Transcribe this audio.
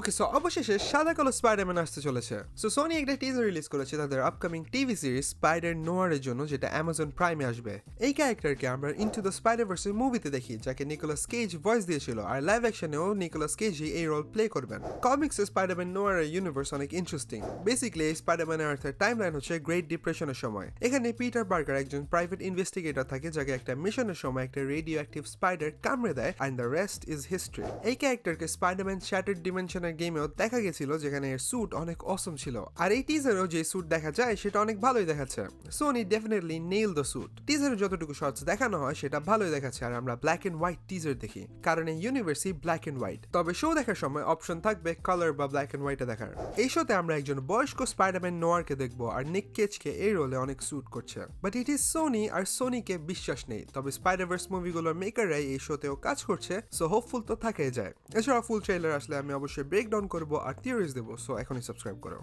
ওকে, so অবশেষে সাদা কালো স্পাইডারম্যান আসতে চলেছে। সো সোনি একটা টিজার রিলিজ করেছে তাদের আপকামিং টিভি সিরিজ স্পাইডার নোয়ারের জন্য, যেটা অ্যামাজন প্রাইমে আসবে। এই ক্যারেক্টারকে আমরা ইনটু দ্য স্পাইডারভার্সের মুভিতে দেখি, যাকে নিকোলাস কেজ ভয়েস দিয়েছিল, আর লাইভ অ্যাকশনেও নিকোলাস কেজই এই রোল প্লে করবেন। কমিক্সে স্পাইডারম্যান নোয়ারের ইউনিভার্স অনেক ইন্টারেস্টিং। বেসিক্যালি এই স্পাইডারম্যান আর্থের টাইমলাইন হচ্ছে গ্রেট ডিপ্রেশনের সময়। এখানে পিটার পার্কার একজন প্রাইভেট ইনভেস্টিগেটর থাকে, যাকে একটা মিশনের সময় একটা রেডিও অ্যাক্টিভ স্পাইডার কামড়ে দেয়, and the rest is history. এই ক্যারেক্টারকে স্পাইডারম্যান শ্যাটার্ড ডিমেনশনের গেমেও দেখা গেছিল, যেখানে এর স্যুট অনেক অসম ছিল। আর এই টিজারেও যে স্যুট দেখা যায় সেটা অনেক ভালোই দেখাচ্ছে। Sony definitely nail the suit. টিজারে যতটুকু শর্টস দেখানো হয় সেটা ভালোই দেখাচ্ছে, আর আমরা ব্ল্যাক এন্ড হোয়াইট টিজার দেখি, কারণ এই ইউনিভার্সই ব্ল্যাক এন্ড হোয়াইট। তবে শো দেখার সময় অপশন থাকবে কালার বা ব্ল্যাক এন্ড হোয়াইটে দেখার। এই শোতে আমরা একজন বয়স্ক স্পাইডারম্যান নোয়ারকে দেখবো, আর নিক কেজকে এই রোলে অনেক স্যুট করছে। বাট ইট ইজ সোনি, আর সোনিকে বিশ্বাস নেই। তবে স্পাইডারভার্স মুভিগুলোর মেকাররাই এই শোতেও কাজ করছে, সো হোপফুল তো থাকাই যায়। এছাড়া ফুল ট্রেলার আসলে আমি অবশ্যই ব্রেকডাউন করবো আর থিওরিজ দেবো, সো এখনই সাবস্ক্রাইব করো।